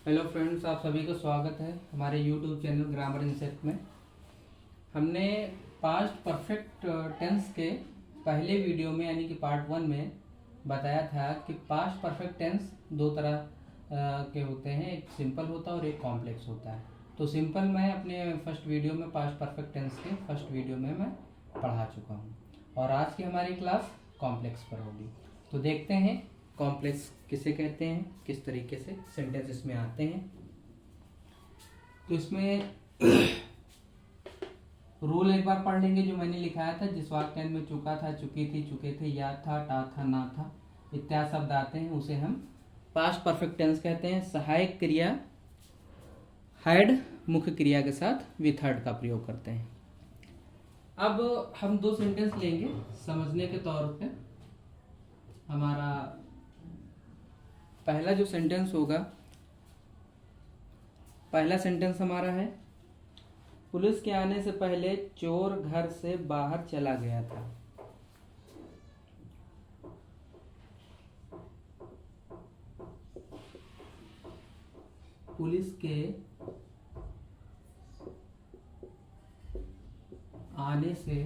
Hello friends, आप सभी का स्वागत है हमारे यूट्यूब चैनल ग्रामर इंसेक्ट में। हमने पास्ट परफेक्ट टेंस के पहले वीडियो में यानी कि पार्ट 1 में बताया था कि पास्ट परफेक्ट टेंस दो तरह के होते हैं, एक सिंपल होता है और एक कॉम्प्लेक्स होता है। तो सिंपल मैं अपने फर्स्ट वीडियो में पास्ट परफेक्ट टेंस के फर्स्ट वीडियो में मैं पढ़ा चुका हूँ और आज की हमारी क्लास कॉम्प्लेक्स पर होगी। तो देखते हैं कॉम्प्लेक्स किसे कहते हैं, किस तरीके से सेंटेंस इसमें आते हैं। तो इसमें रूल एक बार पढ़ लेंगे जो मैंने लिखाया था। जिस वाक्य में चुका था, चुकी थी, चुके थे, याद था, टा था, ना था इत्यादि शब्द आते हैं उसे हम पास्ट परफेक्ट टेंस कहते हैं। सहायक क्रिया हैड मुख्य क्रिया के साथ विथ हैड का प्रयोग करते हैं। अब हम दो सेंटेंस लेंगे समझने के तौर पे। हमारा पहला जो सेंटेंस होगा, पहला सेंटेंस हमारा है, पुलिस के आने से पहले चोर घर से बाहर चला गया था। पुलिस के आने से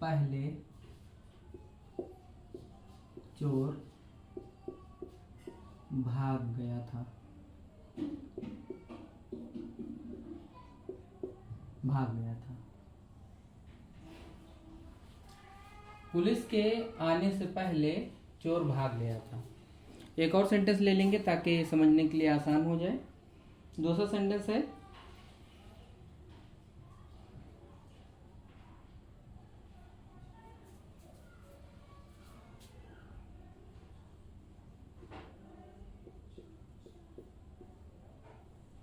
पहले चोर भाग गया था। पुलिस के आने से पहले चोर भाग गया था। एक और सेंटेंस ले लेंगे ताकि समझने के लिए आसान हो जाए। दूसरा सेंटेंस है,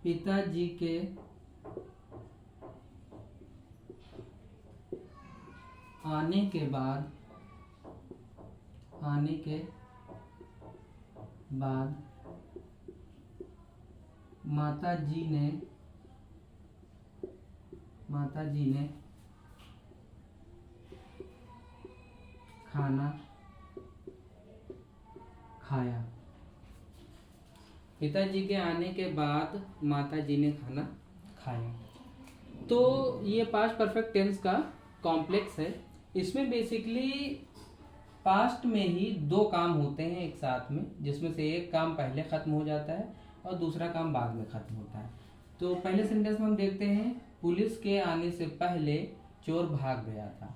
पिताजी के आने के बाद माताजी ने खाना खाया। पिताजी के आने के बाद माताजी ने खाना खाया। तो ये पास्ट परफेक्ट टेंस का कॉम्प्लेक्स है। इसमें बेसिकली पास्ट में ही दो काम होते हैं एक साथ में, जिसमें से एक काम पहले खत्म हो जाता है और दूसरा काम बाद में खत्म होता है। तो पहले सेंटेंस में हम देखते हैं, पुलिस के आने से पहले चोर भाग गया था।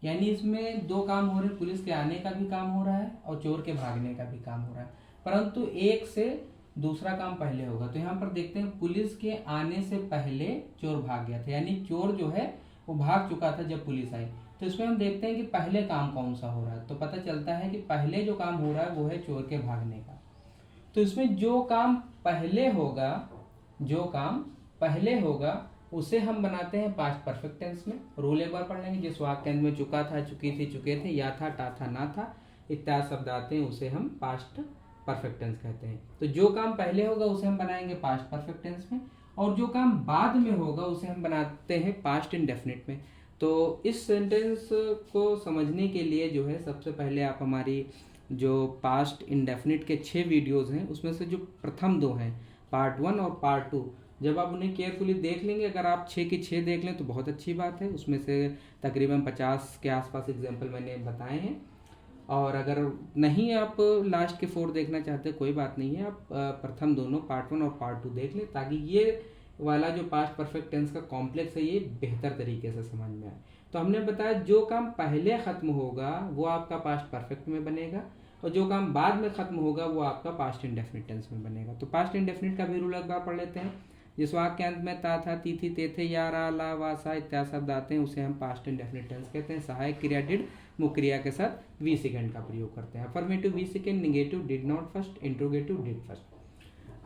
यानी इसमें दो काम हो रहे हैं, पुलिस के आने का भी काम हो रहा है और चोर के भागने का भी काम हो रहा है, परंतु एक से दूसरा काम पहले होगा। तो यहाँ पर देखते हैं, पुलिस के आने से पहले चोर भाग गया था, यानी चोर जो है वो भाग चुका था जब पुलिस आई। तो इसमें हम देखते हैं कि पहले काम कौन सा हो रहा है। तो पता चलता है कि पहले जो काम हो रहा है वो है चोर के भागने का। तो इसमें जो काम पहले होगा उसे हम बनाते हैं पास्ट परफेक्ट टेंस में। रूल एक बार पढ़ लेंगे। जिस वाक्य में चुका था, चुकी थी, चुके थे, या था, टा था, ना था इत्यादि शब्द आते हैं उसे हम पास्ट परफेक्ट टेंस कहते हैं। तो जो काम पहले होगा उसे हम बनाएंगे पास्ट परफेक्ट टेंस में, और जो काम बाद में होगा उसे हम बनाते हैं पास्ट इंडेफिनिट में। तो इस सेंटेंस को समझने के लिए जो है, सबसे पहले आप हमारी जो पास्ट इंडेफिनिट के 6 वीडियोस हैं उसमें से जो प्रथम 2 हैं, पार्ट 1 और पार्ट 2, जब आप उन्हें केयरफुली देख लेंगे, अगर आप 6 के 6 देख लें तो बहुत अच्छी बात है। उसमें से तकरीबन 50 के आसपास एग्जाम्पल मैंने बताए हैं। और अगर नहीं आप लास्ट के 4 देखना चाहते कोई बात नहीं है, आप प्रथम दोनों पार्ट 1 और पार्ट 2 देख लें ताकि ये वाला जो पास्ट परफेक्ट टेंस का कॉम्प्लेक्स है ये बेहतर तरीके से समझ में आए। तो हमने बताया जो काम पहले खत्म होगा वो आपका पास्ट परफेक्ट में बनेगा, और जो काम बाद में खत्म होगा वो आपका पास्ट इंडेफिनिट टेंस में बनेगा। तो पास्ट इंडेफिनिट का भी रूल एक बार पढ़ लेते हैं। जिस वाक्य अंत में ता था, ती थी, ते थे, या, रा, ला, वा, सा इत्यादि शब्द आते हैं उसे हम पास्ट इंडेफिनिट टेंस कहते हैं। सहायक क्रिया डिड मुख्य क्रिया के साथ वी सेकेंड का प्रयोग करते हैं। Affirmative V second, negative did not first, interrogative did first.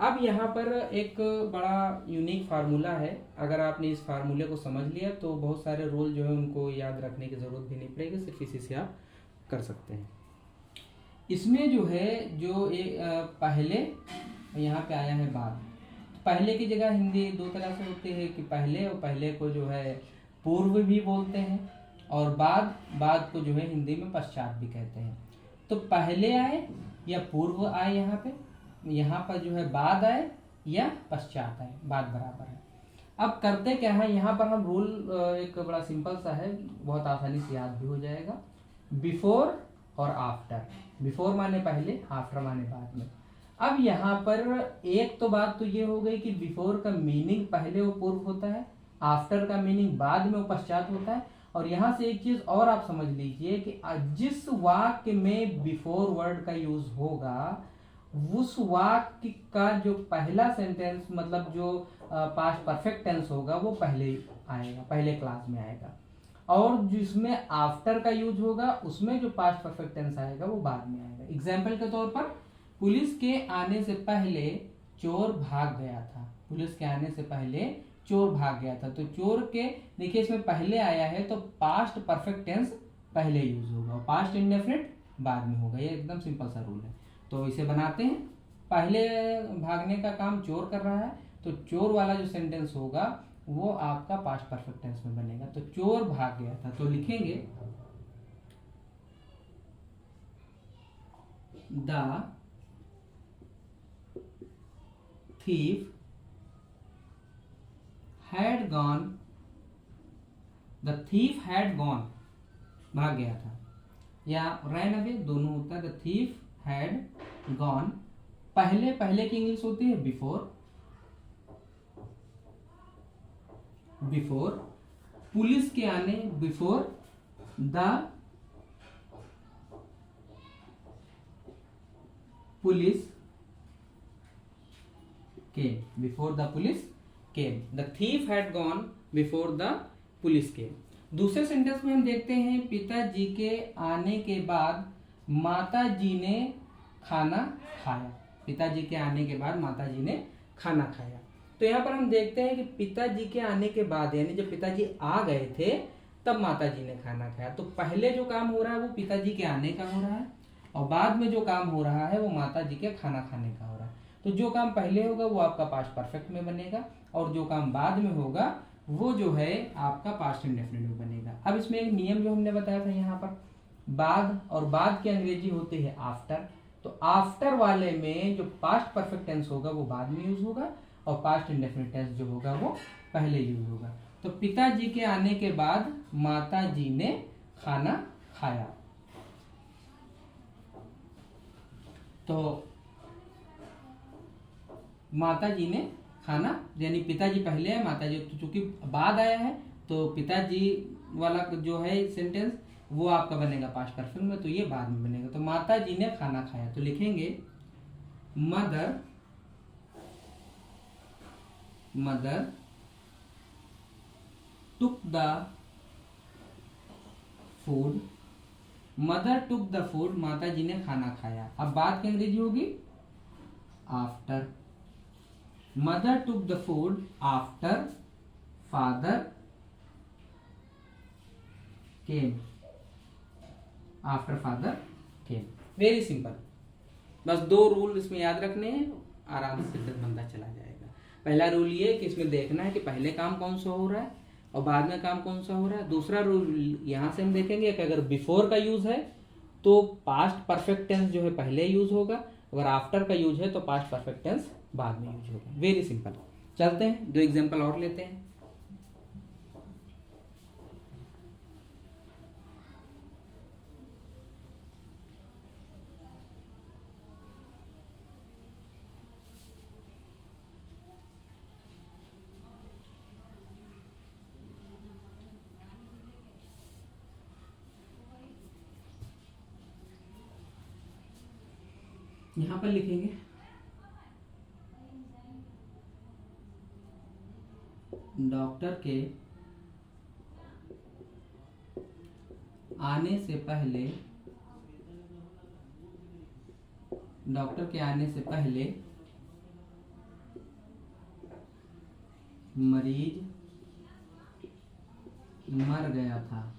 अब यहाँ पर एक बड़ा यूनिक फार्मूला है। अगर आपने इस फार्मूले को समझ लिया तो बहुत सारे रूल जो है उनको याद रखने की जरूरत भी नहीं पड़ेगी, सिर्फ इसी से आप कर सकते हैं। इसमें जो है जो एक पहले यहाँ पे आया है बाद, पहले की जगह हिंदी दो तरह से होती है कि पहले, और पहले को जो है पूर्व भी बोलते हैं, और बाद को जो है हिंदी में पश्चात भी कहते हैं। तो पहले आए या पूर्व आए, यहाँ पर जो है बाद आए या पश्चात आए, बात बराबर है। अब करते क्या है, यहाँ पर हम रूल एक बड़ा सिंपल सा है, बहुत आसानी से याद भी हो जाएगा। बिफोर और आफ्टर, बिफोर माने पहले, आफ्टर माने बाद में। अब यहाँ पर एक तो बात तो ये हो गई कि बिफोर का मीनिंग पहले वो पूर्व होता है, आफ्टर का मीनिंग बाद में वो पश्चात होता है। और यहाँ से एक चीज और आप समझ लीजिए कि जिस वाक्य में बिफोर वर्ड का यूज होगा, उस वाक्य का जो पहला सेंटेंस मतलब जो पास्ट परफेक्ट टेंस होगा वो पहले आएगा, पहले क्लास में आएगा। और जिसमें आफ्टर का यूज होगा उसमें जो पास्ट परफेक्ट टेंस आएगा वो बाद में आएगा। एग्जाम्पल के तौर पर, पुलिस के आने से पहले चोर भाग गया था। पुलिस के आने से पहले चोर भाग गया था, तो चोर के देखिए इसमें पहले आया है तो पास्ट परफेक्ट टेंस पहले यूज होगा, पास्ट इंडेफिनिट बाद में होगा। ये एकदम सिंपल सा रूल है। तो इसे बनाते हैं। पहले भागने का काम चोर कर रहा है, तो चोर वाला जो सेंटेंस होगा वो आपका पास्ट परफेक्ट टेंस में बनेगा। तो चोर भाग गया था, तो लिखेंगे the thief had gone, the thief had gone, भाग गया था, या ran away दोनों होता है। the thief had gone, पहले पहले की इंग्लिश होती है बिफोर, बिफोर पुलिस के आने, before the police came, before the police came, the thief had gone before the police came। दूसरे सेंटेंस में हम देखते हैं पिताजी के आने के बाद माताजी ने खाना खाया। पिताजी के आने के बाद माताजी ने खाना खाया। तो यहाँ पर हम देखते हैं कि पिताजी के आने के बाद, यानी जब पिताजी आ गए थे तब माताजी ने खाना खाया। तो पहले जो काम हो रहा है वो पिताजी के आने का हो रहा है, और बाद में जो काम हो रहा है वो माताजी के खाना खाने का हो रहा है। तो जो काम पहले होगा वो आपका पास्ट परफेक्ट में बनेगा, और जो काम बाद में होगा वो जो है आपका पास्ट इंडेफिनिट में बनेगा। अब इसमें एक नियम जो हमने बताया था यहाँ पर, बाद, और बाद की अंग्रेजी होती है आफ्टर। तो आफ्टर वाले में जो पास्ट परफेक्ट टेंस होगा वो बाद में यूज होगा, और पास्ट इंडेफिनिट टेंस जो होगा वो पहले यूज होगा। तो पिताजी के आने के बाद माताजी ने खाना खाया। तो माताजी ने खाना, यानी पिताजी पहले है, माताजी तो चूंकि बाद आया है तो पिताजी वाला जो है सेंटेंस वो आपका बनेगा पास्ट परफेक्ट में, तो ये बाद में बनेगा। तो माताजी ने खाना खाया, तो लिखेंगे mother, mother took the food, mother took the food, माताजी ने खाना खाया। अब बात की अंग्रेजी होगी after, mother took the food after father came, after father came. Very simple, बस दो रूल इसमें याद रखने हैं, आराम से सेंटेंस बनता चला जाएगा। पहला रूल ये कि इसमें देखना है कि पहले काम कौन सा हो रहा है और बाद में काम कौन सा हो रहा है। दूसरा रूल यहाँ से हम देखेंगे कि अगर बिफोर का यूज है तो पास्ट परफेक्ट टेंस जो है पहले यूज होगा, अगर आफ्टर का यूज है तो पास्ट परफेक्ट टेंस बाद में यूज होगा। Very simple. चलते हैं, दो एग्जांपल और लेते हैं। यहां पर लिखेंगे डॉक्टर के आने से पहले, डॉक्टर के आने से पहले मरीज मर गया था।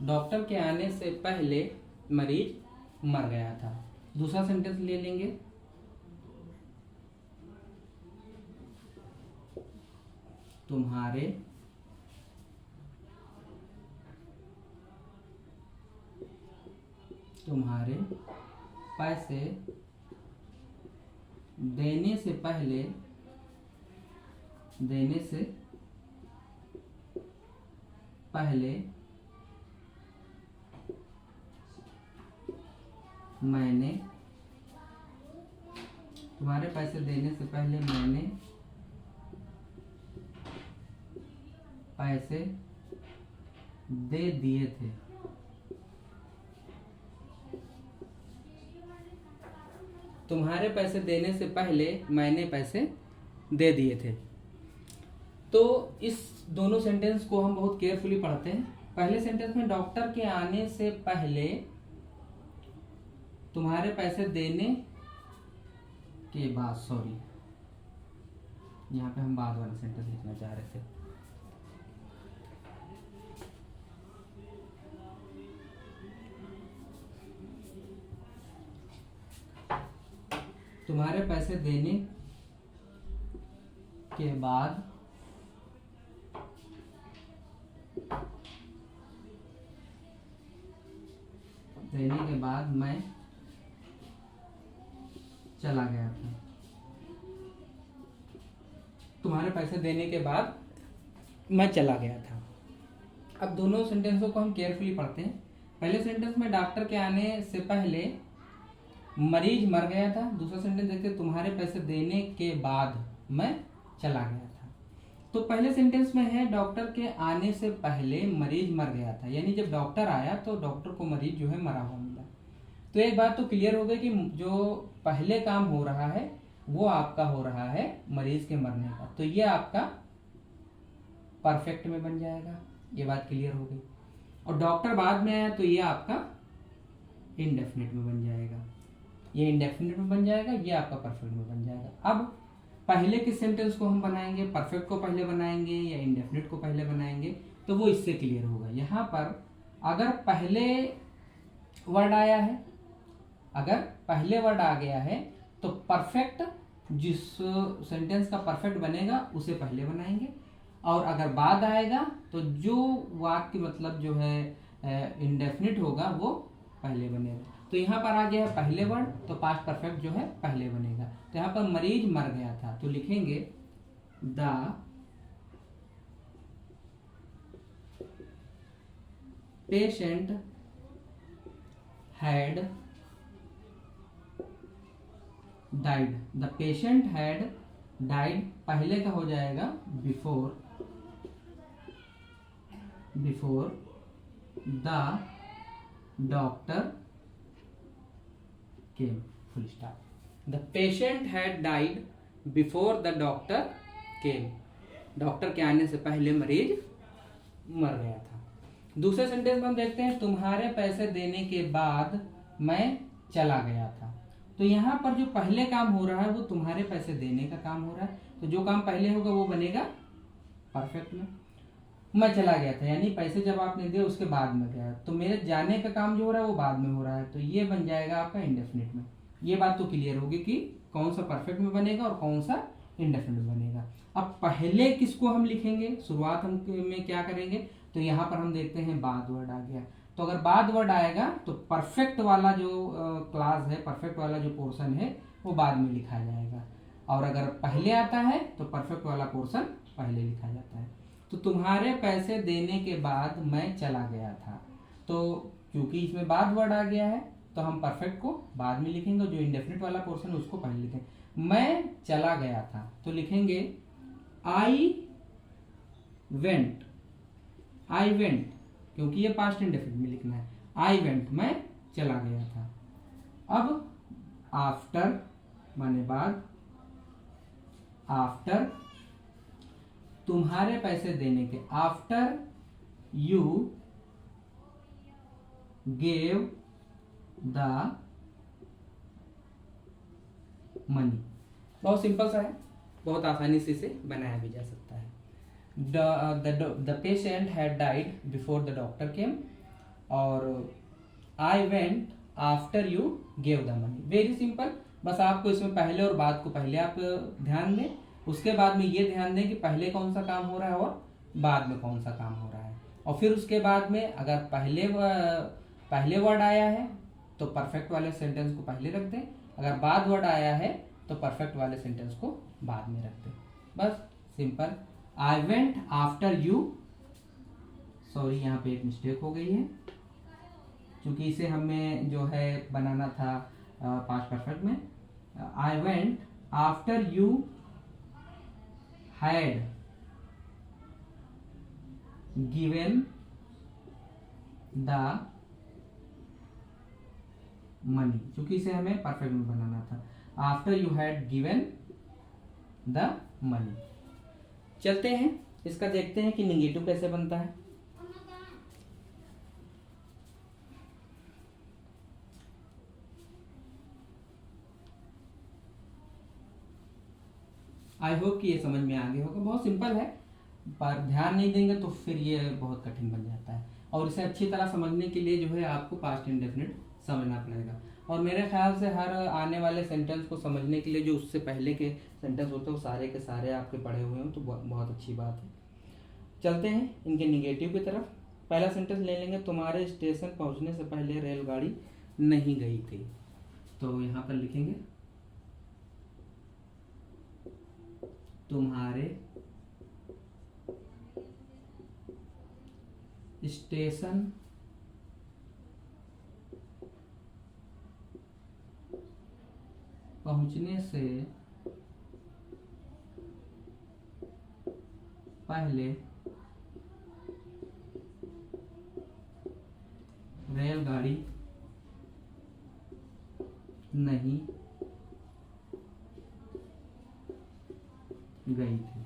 डॉक्टर के आने से पहले मरीज मर गया था। दूसरा सेंटेंस ले लेंगे, तुम्हारे तुम्हारे पैसे देने से पहले मैंने तुम्हारे पैसे देने से पहले मैंने पैसे दे दिए थे। तुम्हारे पैसे देने से पहले मैंने पैसे दे दिए थे। तो इस दोनों सेंटेंस को हम बहुत केयरफुली पढ़ते हैं। पहले सेंटेंस में डॉक्टर के आने से पहले तुम्हारे पैसे देने के बाद, सॉरी यहाँ पे हम बाद वाला सेंटेंस लिखना चाह रहे थे। तुम्हारे पैसे देने के बाद मैं चला गया था। तुम्हारे पैसे देने के बाद मैं चला गया था। अब दोनों सेंटेंसों को हम केयरफुली पढ़ते हैं। पहले सेंटेंस में डॉक्टर के आने से पहले मरीज मर गया था। दूसरा सेंटेंस देखते हैं, तुम्हारे पैसे देने के बाद मैं चला गया था। तो पहले सेंटेंस में है डॉक्टर के आने से पहले मरीज मर गया था, यानी जब डॉक्टर आया तो डॉक्टर को मरीज जो है मरा हुआ मिला। तो एक बात तो क्लियर हो गई कि जो पहले काम हो रहा है वो आपका हो रहा है मरीज के मरने का, तो ये आपका परफेक्ट में बन जाएगा। ये बात क्लियर हो गई। और डॉक्टर बाद में आया तो ये आपका इंडेफिनिट में बन जाएगा। ये इंडेफिनिट में बन जाएगा, ये आपका परफेक्ट में बन जाएगा। अब पहले किस सेंटेंस को हम बनाएंगे, परफेक्ट को पहले बनाएंगे या इंडेफिनिट को पहले बनाएंगे, तो वो इससे क्लियर होगा। यहाँ पर अगर पहले वर्ड आया है, अगर पहले वर्ड आ गया है तो परफेक्ट, जिस सेंटेंस का परफेक्ट बनेगा उसे पहले बनाएंगे। और अगर बाद आएगा तो जो वाक्य मतलब जो है इंडेफिनिट होगा वो पहले बनेगा। तो यहाँ पर आ गया है पहले वर्ड, तो पास्ट परफेक्ट जो है पहले बनेगा। तो यहाँ पर मरीज मर गया था तो लिखेंगे the patient had died. The patient had died पहले का हो जाएगा before the doctor came, full stop. The patient had died before the doctor came. Doctor के आने से पहले मरीज मर गया था। दूसरे सेंटेंस में हम देखते हैं तुम्हारे पैसे देने के बाद मैं चला गया था। तो यहाँ पर जो पहले काम हो रहा है वो तुम्हारे पैसे देने का काम हो रहा है। तो जो काम पहले होगा वो बनेगा परफेक्ट में। मैं चला गया था यानी पैसे जब आपने दिए उसके बाद में गया, तो मेरे जाने का काम जो हो रहा है वो बाद में हो रहा है, तो ये बन जाएगा आपका इंडेफिनिट में। ये बात तो क्लियर होगी कि कौन सा परफेक्ट में बनेगा और कौन सा इंडेफिनिट बनेगा। अब पहले किसको हम लिखेंगे, शुरुआत हम में क्या करेंगे, तो यहाँ पर हम देखते हैं बाद वर्ड आ गया। तो अगर बाद वर्ड आएगा तो परफेक्ट वाला जो क्लास है, परफेक्ट वाला जो पोर्शन है वो बाद में लिखा जाएगा, और अगर पहले आता है तो परफेक्ट वाला पोर्शन पहले लिखा जाता है। तो तुम्हारे पैसे देने के बाद मैं चला गया था, तो क्योंकि इसमें बाद वर्ड आ गया है तो हम परफेक्ट को बाद में लिखेंगे, जो इंडेफिनिट वाला पोर्शन है उसको पहले लिखेंगे। मैं चला गया था तो लिखेंगे आई वेंट, क्योंकि ये पास्ट इंडेफिनिट में लिखना है। आई वेंट मैं चला गया था। अब आफ्टर माने बाद, आफ्टर तुम्हारे पैसे देने के, after you gave the money. बहुत सिंपल सा है, बहुत आसानी से इसे बनाया भी जा सकता है। The patient had died before the doctor came, और I went after you gave the money. Very simple. बस आपको इसमें पहले और बाद को पहले आप ध्यान दें, उसके बाद में ये ध्यान दें कि पहले कौन सा काम हो रहा है और बाद में कौन सा काम हो रहा है। और फिर उसके बाद में अगर पहले वर्ड आया है तो परफेक्ट वाले सेंटेंस को पहले रख दें, अगर बाद वर्ड आया है तो परफेक्ट वाले सेंटेंस को बाद में रख दें। बस simple. I went after you, sorry यहाँ पे एक मिस्टेक हो गई है, क्योंकि इसे हमें जो है बनाना था पास्ट परफेक्ट में। आई went after you had given the money, क्योंकि इसे हमें परफेक्ट में बनाना था। After you had given the money. चलते हैं इसका, देखते हैं कि निगेटिव कैसे बनता है। आई होप कि ये समझ में आ गया होगा। बहुत सिंपल है, पर ध्यान नहीं देंगे तो फिर ये बहुत कठिन बन जाता है, और इसे अच्छी तरह समझने के लिए जो है आपको पास्ट इंडेफिनिट समझना पड़ेगा। और मेरे ख्याल से हर आने वाले सेंटेंस को समझने के लिए जो उससे पहले के सेंटेंस होते हैं वो सारे के सारे आपके पढ़े हुए हैं, तो बहुत अच्छी बात है। चलते हैं इनके निगेटिव की तरफ। पहला सेंटेंस ले लेंगे, तुम्हारे स्टेशन पहुंचने से पहले रेलगाड़ी नहीं गई थी। तो यहाँ पर लिखेंगे तुम्हारे स्टेशन पहुंचने से पहले रेलगाड़ी नहीं गई थी।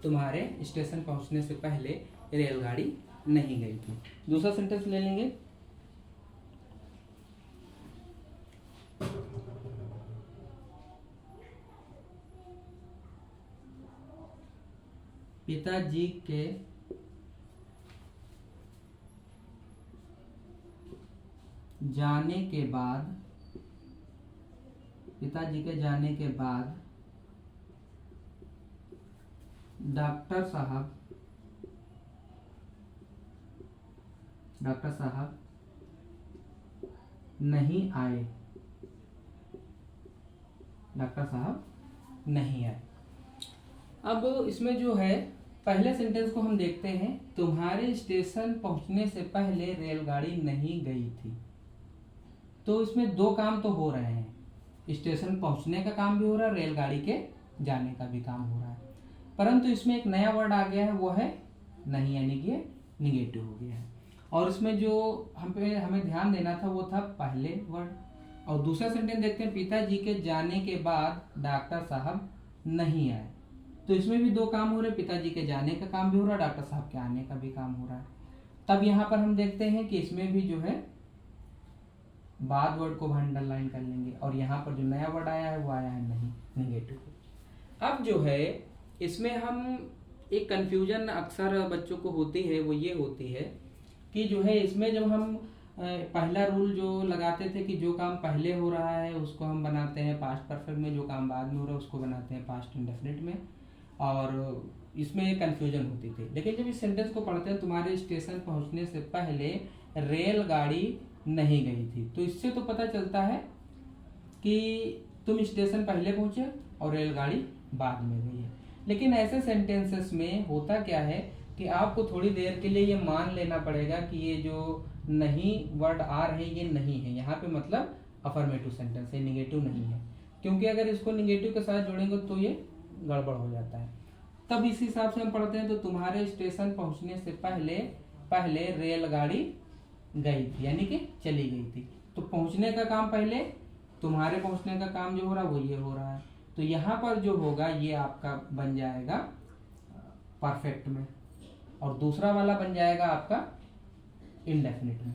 तुम्हारे स्टेशन पहुंचने से पहले रेलगाड़ी नहीं गई थी। दूसरा सेंटेंस ले लेंगे, पिताजी के जाने के बाद डॉक्टर साहब नहीं आए। अब इसमें जो है पहले सेंटेंस को हम देखते हैं, तुम्हारे स्टेशन पहुंचने से पहले रेलगाड़ी नहीं गई थी। तो इसमें दो काम तो हो रहे हैं, स्टेशन पहुंचने का काम भी हो रहा है, रेलगाड़ी के जाने का भी काम हो रहा है, परंतु इसमें एक नया वर्ड आ गया है, वो है नहीं, यानी कि निगेटिव हो गया है। और इसमें जो हमें ध्यान देना था वो था पहले वर्ड। और दूसरा सेंटेंस देखते हैं, पिताजी के जाने के बाद डॉक्टर साहब नहीं आए। तो इसमें भी दो काम हो रहे, पिताजी के जाने का काम भी हो रहा है, डॉक्टर साहब के आने का भी काम हो रहा है। तब यहाँ पर हम देखते हैं कि इसमें भी जो है बाद वर्ड को अंडरलाइन कर लेंगे, और यहाँ पर जो नया वर्ड आया है वो आया है नहीं, निगेटिव। अब जो है इसमें हम एक कंफ्यूजन अक्सर बच्चों को होती है, वो ये होती है कि जो है इसमें जब हम पहला रूल जो लगाते थे कि जो काम पहले हो रहा है उसको हम बनाते हैं पास्ट परफेक्ट में, जो काम बाद में हो रहा है उसको बनाते हैं पास्ट इंडेफिनिट में, और इसमें एक कन्फ्यूजन होती थी। लेकिन जब इस सेंटेंस को पढ़ते हैं, तुम्हारे स्टेशन पहुंचने से पहले रेलगाड़ी नहीं गई थी, तो इससे तो पता चलता है कि तुम स्टेशन पहले पहुंचे और रेलगाड़ी बाद में गई है। लेकिन ऐसे सेंटेंसेस में होता क्या है कि आपको थोड़ी देर के लिए ये मान लेना पड़ेगा कि ये जो नहीं वर्ड आ रहे ये नहीं है, यहाँ पे मतलब अफर्मेटिव सेंटेंस है, निगेटिव नहीं है, क्योंकि अगर इसको निगेटिव के साथ जोड़ेंगे तो ये गड़बड़ हो जाता है। तब इस हिसाब से हम पढ़ते हैं, तो तुम्हारे स्टेशन पहुंचने से पहले रेलगाड़ी गई थी, यानी कि चली गई थी। तो पहुंचने का काम पहले, तुम्हारे पहुंचने का काम जो हो रहा है वो ये हो रहा है। तो यहाँ पर जो होगा ये आपका बन जाएगा परफेक्ट में, और दूसरा वाला बन जाएगा आपका इंडेफिनिट में।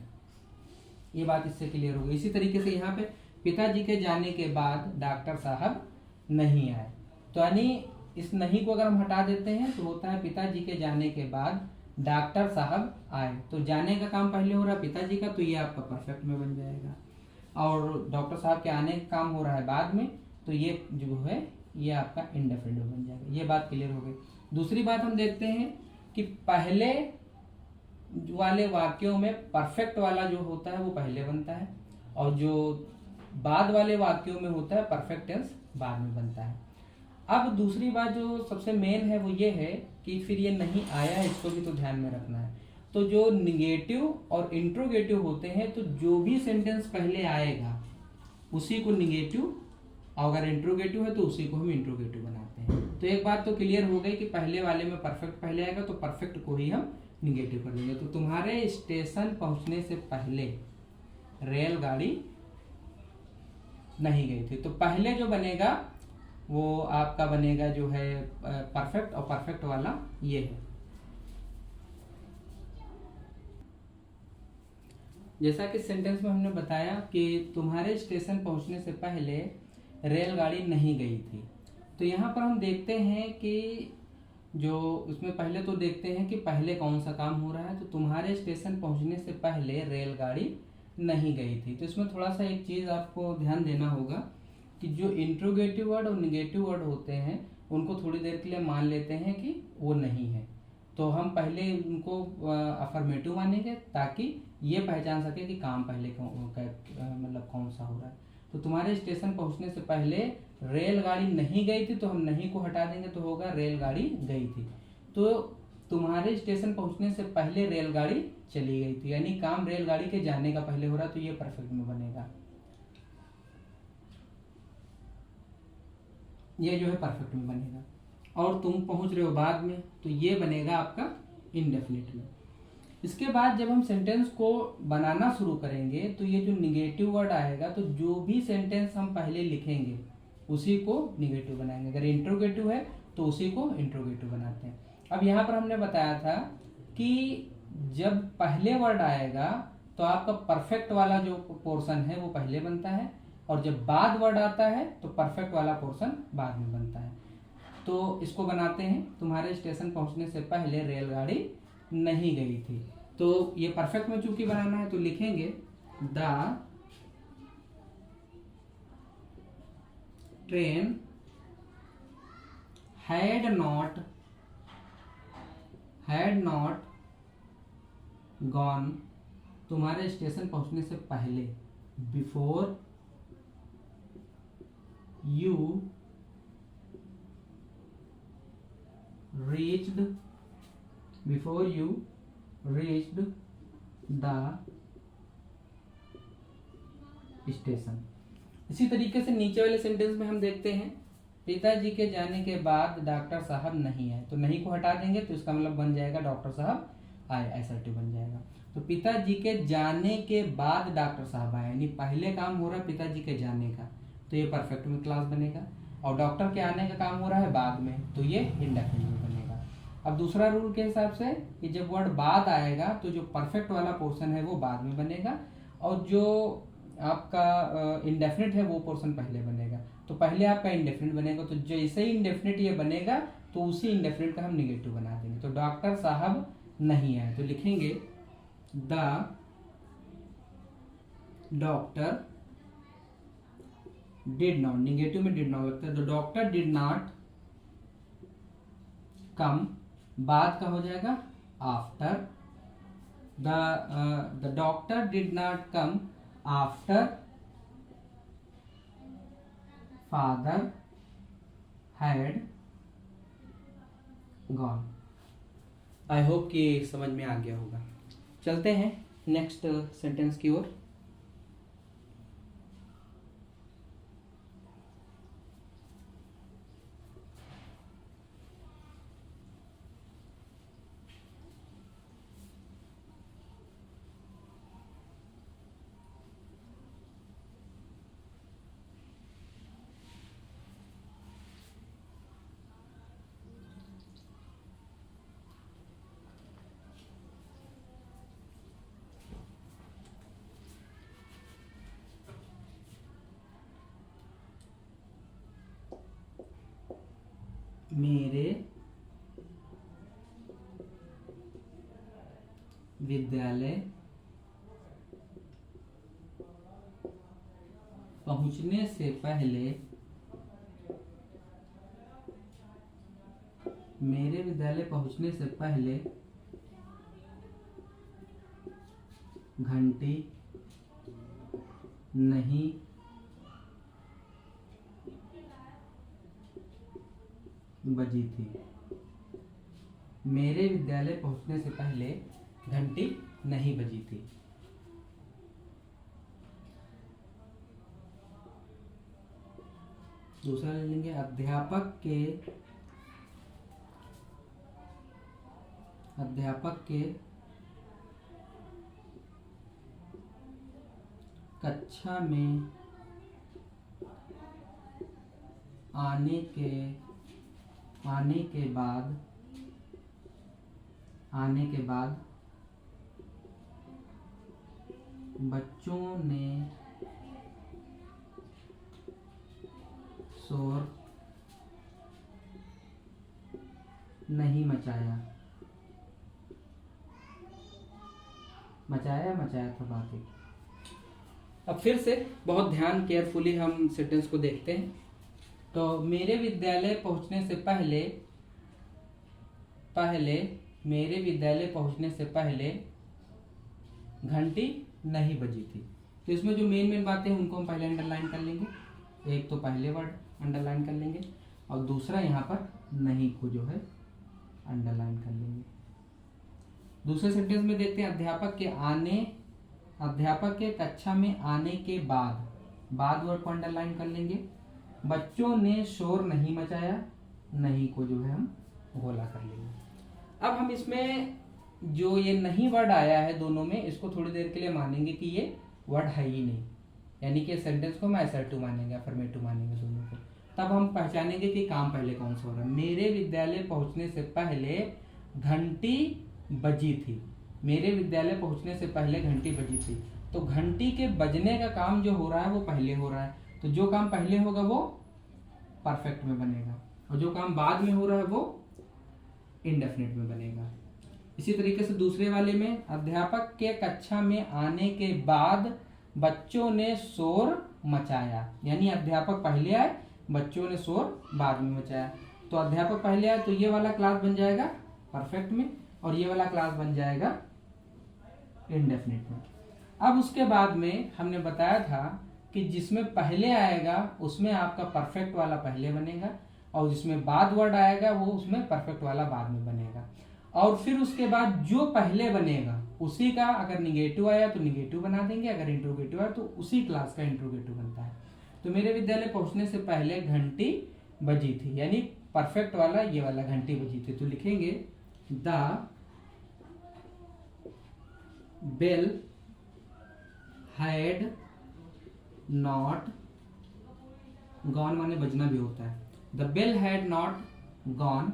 ये बात इससे क्लियर हो गई। इसी तरीके से यहाँ पे पिताजी के जाने के बाद डॉक्टर साहब नहीं आए, तो यानी इस नहीं को अगर हम हटा देते हैं तो होता है पिताजी के जाने के बाद डॉक्टर साहब आए। तो जाने का काम पहले हो रहा है पिताजी का, तो ये आपका परफेक्ट में बन जाएगा, और डॉक्टर साहब के आने का काम हो रहा है बाद में, तो ये जो है ये आपका इंडेफिनिट बन जाएगा। ये बात क्लियर हो गई। दूसरी बात हम देखते हैं कि पहले वाले वाक्यों में परफेक्ट वाला जो होता है वो पहले बनता है, और जो बाद वाले वाक्यों में होता है परफेक्ट टेंस बाद में बनता है। अब दूसरी बात जो सबसे मेन है वो ये है कि फिर ये नहीं आया है, इसको भी तो ध्यान में रखना है। तो जो निगेटिव और इंट्रोगेटिव होते हैं, तो जो भी सेंटेंस पहले आएगा उसी को निगेटिव, अगर इंट्रोगेटिव है तो उसी को हम इंट्रोगेटिव बनाते हैं। तो एक बात तो क्लियर हो गई कि पहले वाले में परफेक्ट पहले आएगा तो परफेक्ट को ही हम निगेटिव कर देंगे। तो तुम्हारे स्टेशन पहुंचने से पहले रेलगाड़ी नहीं गई थी, तो पहले जो बनेगा वो आपका बनेगा जो है परफेक्ट, और परफेक्ट वाला ये है। जैसा कि सेंटेंस में हमने बताया कि तुम्हारे स्टेशन पहुंचने से पहले रेलगाड़ी नहीं गई थी, तो यहाँ पर हम देखते हैं कि जो उसमें पहले तो देखते हैं कि पहले कौन सा काम हो रहा है। तो तुम्हारे स्टेशन पहुंचने से पहले रेलगाड़ी नहीं गई थी। तो इसमें थोड़ा सा एक चीज़ आपको ध्यान देना होगा कि जो इंट्रोगेटिव वर्ड और निगेटिव वर्ड होते हैं उनको थोड़ी देर के लिए मान लेते हैं कि वो नहीं है, तो हम पहले उनको अफर्मेटिव मानेंगे ताकि ये पहचान सके कि काम पहले मतलब कौन सा हो रहा है। तो तुम्हारे स्टेशन पहुंचने से पहले रेलगाड़ी नहीं गई थी, तो हम नहीं को हटा देंगे तो होगा रेलगाड़ी गई थी। तो तुम्हारे स्टेशन पहुंचने से पहले रेलगाड़ी चली गई थी, यानी काम रेलगाड़ी के जाने का पहले हो रहा है, तो ये परफेक्ट में बनेगा। ये जो है परफेक्ट में बनेगा। और तुम पहुंच रहे हो बाद में, तो ये बनेगा आपका इंडेफिनिट में। इसके बाद जब हम सेंटेंस को बनाना शुरू करेंगे तो ये जो निगेटिव वर्ड आएगा, तो जो भी सेंटेंस हम पहले लिखेंगे उसी को निगेटिव बनाएंगे। अगर इंट्रोगेटिव है तो उसी को इंट्रोगेटिव बनाते हैं। अब यहाँ पर हमने बताया था कि जब पहले वर्ड आएगा तो आपका परफेक्ट वाला जो पोर्शन है वो पहले बनता है, और जब बाद वर्ड आता है तो परफेक्ट वाला पोर्शन बाद में बनता है। तो इसको बनाते हैं, तुम्हारे स्टेशन पहुंचने से पहले रेलगाड़ी नहीं गई थी। तो ये परफेक्ट में चूंकि बनाना है तो लिखेंगे the train had not gone, तुम्हारे स्टेशन पहुंचने से पहले, before you reached the station. इसी तरीके से नीचे वाले सेंटेंस में हम देखते हैं पिताजी के जाने के बाद डॉक्टर साहब नहीं आए, तो नहीं को हटा देंगे तो इसका मतलब बन जाएगा डॉक्टर साहब आए, असर्टिव बन जाएगा। तो पिताजी के जाने के बाद डॉक्टर साहब आए, यानी पहले काम हो रहा है पिताजी के जाने का, तो ये परफेक्ट में क्लास बनेगा। और डॉक्टर के आने का काम हो रहा है बाद में, तो ये इंडेफिनिट में बनेगा। अब दूसरा रूल के हिसाब से कि जब वर्ड बाद आएगा तो जो परफेक्ट वाला पोर्शन है वो बाद में बनेगा, और जो आपका इंडेफिनिट है वो पोर्शन पहले बनेगा। तो पहले आपका इंडेफिनिट बनेगा, तो जैसे ही इंडेफिनिट ये बनेगा तो उसी इंडेफिनिट का हम निगेटिव बना देंगे। तो डॉक्टर साहब नहीं आए, तो लिखेंगे the doctor did not, negative में डिड नॉट लगता है, the doctor did not come, बाद का हो जाएगा after, the doctor did not come after father had gone. I hope कि समझ में आ गया होगा। चलते हैं नेक्स्ट सेंटेंस की ओर। मेरे विद्यालय पहुंचने से पहले, मेरे विद्यालय पहुंचने से पहले घंटी नहीं बजी थी। मेरे विद्यालय पहुंचने से पहले घंटी नहीं बजी थी। दूसरा ले लेंगे, अध्यापक के कक्षा में आने के बाद बच्चों ने शोर नहीं मचाया था बात एक। अब फिर से बहुत ध्यान केयरफुली हम सेंटेंस को देखते हैं। तो मेरे विद्यालय पहुंचने से पहले घंटी नहीं बजी थी। तो इसमें जो मेन बातें हैं उनको हम पहले अंडरलाइन कर लेंगे। एक तो पहले वर्ड अंडरलाइन कर लेंगे और दूसरा यहाँ पर नहीं को जो है अंडरलाइन कर लेंगे। दूसरे सेंटेंस में देखते हैं, अध्यापक के कक्षा में आने के बाद वर्ड को अंडरलाइन कर लेंगे। बच्चों ने शोर नहीं मचाया, नहीं को जो है हम गोला कर लेंगे। अब हम इसमें जो ये नहीं वर्ड आया है दोनों में, इसको थोड़ी देर के लिए मानेंगे कि ये वर्ड है ही नहीं, यानी कि सेंटेंस को हम असर्टिव मानेंगे, अफर्मेटिव मानेंगे दोनों को। तब हम पहचानेंगे कि काम पहले कौन सा हो रहा है। मेरे विद्यालय पहुंचने से पहले घंटी बजी थी। मेरे विद्यालय पहुंचने से पहले घंटी बजी थी। तो घंटी के बजने का काम जो हो रहा है वो पहले हो रहा है। तो जो काम पहले होगा वो परफेक्ट में बनेगा और जो काम बाद में हो रहा है वो इंडेफिनिट में बनेगा। इसी तरीके से दूसरे वाले में, अध्यापक के कक्षा में आने के बाद बच्चों ने शोर मचाया, यानी अध्यापक पहले आए, बच्चों ने शोर बाद में मचाया। तो अध्यापक पहले आए तो ये वाला क्लास बन जाएगा परफेक्ट में और ये वाला क्लास बन जाएगा इंडेफिनिट में। अब उसके बाद में हमने बताया था कि जिसमें पहले आएगा उसमें आपका परफेक्ट वाला पहले बनेगा और जिसमें बाद वर्ड आएगा वो उसमें परफेक्ट वाला बाद में बनेगा। और फिर उसके बाद जो पहले बनेगा उसी का अगर निगेटिव आया तो निगेटिव बना देंगे, अगर इंट्रोगेटिव आया तो उसी क्लास का इंट्रोगेटिव बनता है। तो मेरे विद्यालय पहुंचने से पहले घंटी बजी थी, यानी परफेक्ट वाला ये वाला घंटी बजी थी। तो लिखेंगे the bell had not gone, माने बजना भी होता है। The bell had not gone,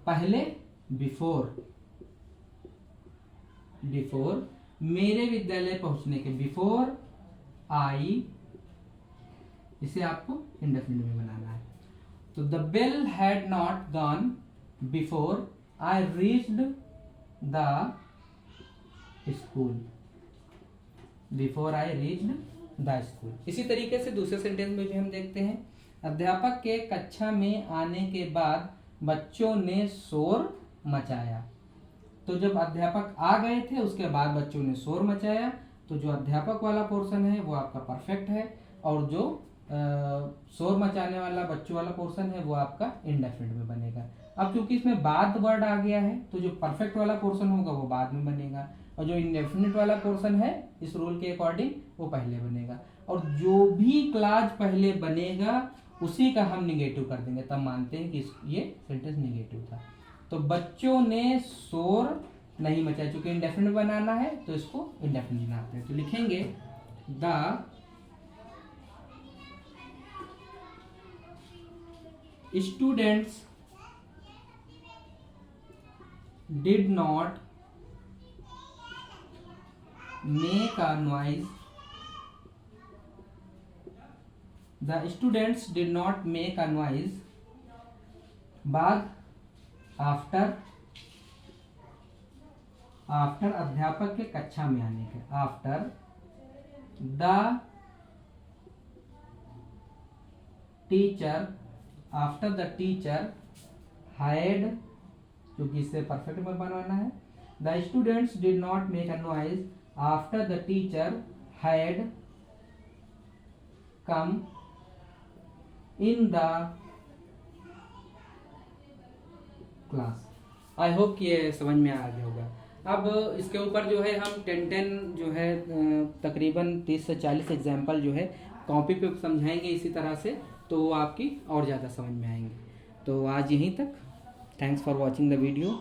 पहले बिफोर मेरे विद्यालय पहुंचने के, बिफोर आई, इसे आपको इंडेफिनिट में बनाना है। तो the bell had not gone before I reached the school, before I reached the school. इसी तरीके से दूसरे सेंटेंस में भी हम देखते हैं, अध्यापक के कक्षा में आने के बाद बच्चों ने शोर मचाया। तो जब अध्यापक आ गए थे उसके बाद बच्चों ने शोर मचाया, तो जो अध्यापक वाला पोर्शन है वो आपका परफेक्ट है और जो शोर मचाने वाला बच्चों वाला पोर्शन है वो आपका इंडेफिनिट में बनेगा। अब क्योंकि इसमें बाद वर्ड आ गया है तो जो परफेक्ट वाला पोर्शन होगा वो बाद में बनेगा और जो इंडेफिनिट वाला पोर्शन है इस रूल के अकॉर्डिंग वो पहले बनेगा। और जो भी क्लास पहले बनेगा उसी का हम निगेटिव कर देंगे, तब मानते हैं कि ये सेंटेंस निगेटिव था। तो बच्चों ने शोर नहीं मचाया, चूंकि इंडेफिनिट बनाना है तो इसको इंडेफिनिट बनाते हैं। तो लिखेंगे the students did not make a noise, the students did not make a noise, बाद आफ्टर अध्यापक के कक्षा में आने के, आफ्टर द टीचर हैड, क्योंकि इससे परफेक्ट में बनवाना है, the students did not make a noise after the teacher had come in the class. I hope कि ये समझ में आ गया होगा। अब इसके ऊपर जो है हम 10 जो है तकरीबन 30 से 40 एग्जाम्पल जो है कॉपी पे समझाएंगे इसी तरह से, तो वो आपकी और ज़्यादा समझ में आएंगे। तो आज यहीं तक। Thanks for watching the video.